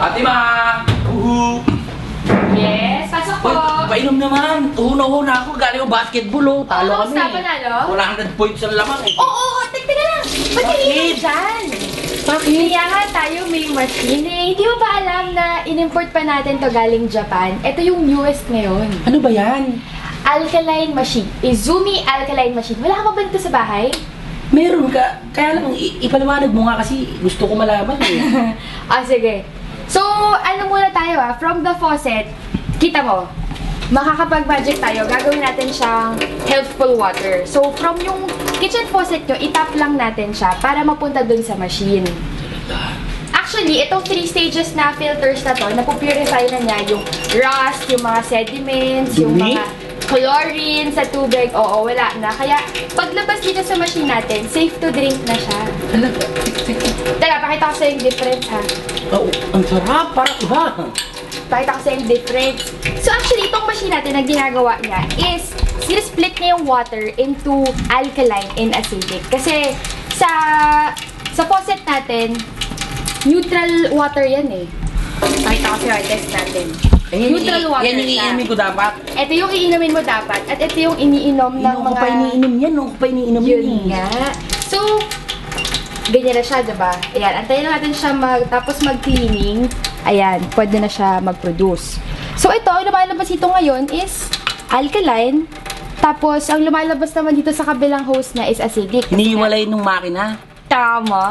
Ate Ma! Uhu! Yes, pasok po. Painom naman. Tuhuna ako. Galing ko basketball, oh. Talo kami. Kamusta, panalo? 100 points ang lamang, eh. Oo, teka lang. Ba't iniinom dyan? Bakit? Kaya nga tayo may machine eh. Hindi mo ba alam na in-import pa natin to galing Japan? Ito yung newest ngayon. Ano ba yan? Alkaline machine. Izumi Alkaline machine. Wala ka ba ba nito sa bahay? Meron ka. Kaya lang, ipaliwanag mo nga kasi gusto ko malaman, eh. Sige. So, ano muna tayo from the faucet, kita mo, makakapag-magic tayo, gagawin natin siyang healthful water. So, from yung kitchen faucet nyo, itap lang natin siya para mapunta dun sa machine. Actually, itong 3 stages na filters na to, napupurify na niya yung rust, yung mga sediments, yung mga chlorine sa tubig. Oo, wala na. Kaya, paglabas dito sa machine natin, safe to drink na siya. Teka, pakita ko sa yung difference, ha? Oh, ang sarap. Parang iba. Pakita ko sa yung difference. So, actually, itong machine natin na ginagawa niya is, split niya yung water into alkaline and acidic. Kasi, sa faucet natin, neutral water yan eh. Pakita ko sa test natin. Neutral water yan yung iinumin ko dapat. Ito yung iinumin mo dapat. At ito yung iniinom ng mga... Nung ko pa iniinom yan. Nung ko pa iniinom yun yan. nga. So, ganyan na siya, diba? Ayan, antayin natin siya tapos mag-cleaning. Ayan, pwede na siya mag-produce. So, ito, ang lumalabas ito ngayon is alkaline. Tapos, ang lumalabas naman dito sa kabilang hose niya is acidic. Hinihiwalay nung makina. Tama!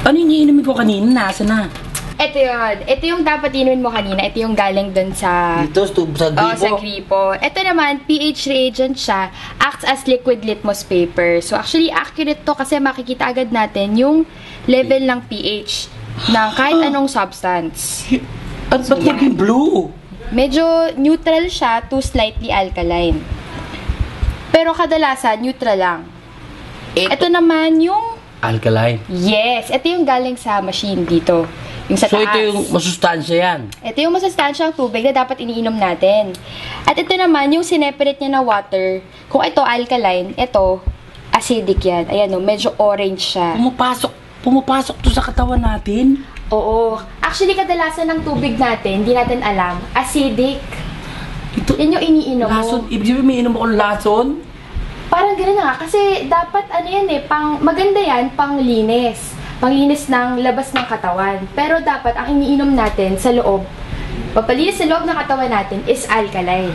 Ano yung iniinumin ko kanina? Nasa na? Ito yun. Ito yung dapat inumin mo kanina. Ito yung galing dun sa... Dito, sa gripo. Sa gripo. Ito naman, pH reagent siya. Acts as liquid litmus paper. So, actually, accurate to kasi makikita agad natin yung level ng pH ng kahit anong substance. At ba't naging blue? Medyo neutral siya to slightly alkaline. Pero kadalasan, neutral lang. Ito naman yung... Alkaline. Yes. Ito yung galing sa machine dito. Yung sa So, taas. ito yung masustansya yan. Ito yung masustansyang tubig na dapat iniinom natin. At ito naman, yung sineparate niya na water. Kung ito alkaline, ito acidic yan. Ayan o, medyo orange siya. Pumapasok to sa katawan natin. Oo. Actually, kadalasan ng tubig natin, hindi natin alam, acidic. Yan yung iniinom Lason. mo. Ibig sabihin, may inom akong lason. Parang gano'n na nga. Kasi dapat, ano yan eh, maganda yan, panglinis. Panglinis ng labas ng katawan. Pero dapat, ang iniinom natin sa loob, papalinis sa loob ng katawan natin is alkaline.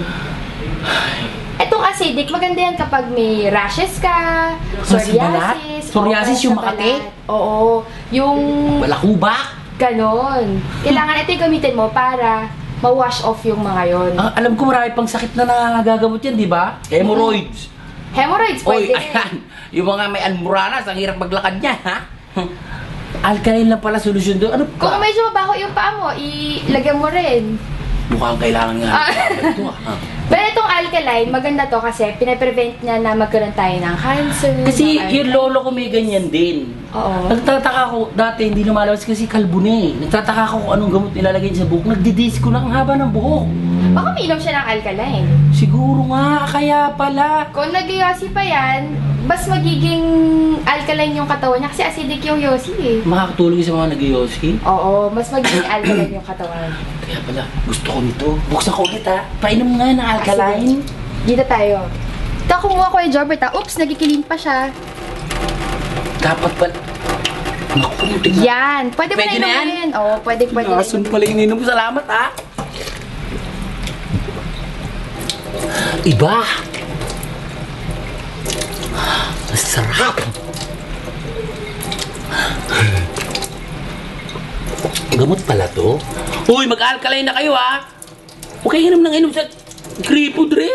Etong acidic, maganda yan kapag may rashes ka, psoriasis. Psoriasis yung sa Makati? balat. Oo. Yung... Balakubak. Ganon. Kailangan ito yung gamitin mo para ma-wash off yung mga yon. Alam ko marami pang sakit na nagagamot yan, di ba? Hemorrhoids. Hemorrhoids, Oy, pwede. ayan. Yung mga may almoranas, ang hirap maglakad niya, ha? Alkaline lang pala solusyon doon. Ano Kung pa? medyo mabaho yung paa mo, ilagyan mo rin. Mukhang kailangan nga. Ito, ha? Pero itong alkaline, maganda to kasi pinaprevent niya na magkaroon tayo ng cancer. Kasi ng yung lolo ko may ganyan din. Oo. Nagtataka ko, dati hindi lumalabas kasi kalbo na eh. Nagtataka ko kung anong gamot nilalagay sa buhok. Nagdidisco na ang haba ng buhok. Baka uminom siya ng alkaline. Siguro nga, kaya pala. Kung nag-yosi pa yan, mas magiging alkaline yung katawan niya kasi acidic yung yosi eh. Makakatulong sa mga nag-yosi. Oo, mas magiging alkaline yung katawan. Kaya pala, gusto ko nito. Buksan ko ulit ha. Painom nga ng alkaline. Dito tayo. Ito, kumuha ko yung Jorbert ha. Oops, nagkikiling pa siya. Dapat pala. Naku, tingnan. Yan. Pwede Pwede na yan? inumin. Oo, pwede na Nasun pala ininom. Salamat ha. Iba. Masarap. Gamot pala to. Uy, mag-alkaline na kayo ha. Huwag kayo inom ng inom sa gripo dre.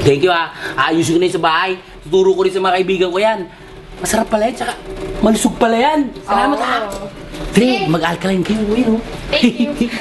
Thank you ha. Ayusin ko na yun sa bahay. Tuturo ko rin sa mga kaibigan ko yan. Masarap pala yan. Tsaka malusog pala yan. Salamat ha. Dre, mag-alkaline kayo. Thank you.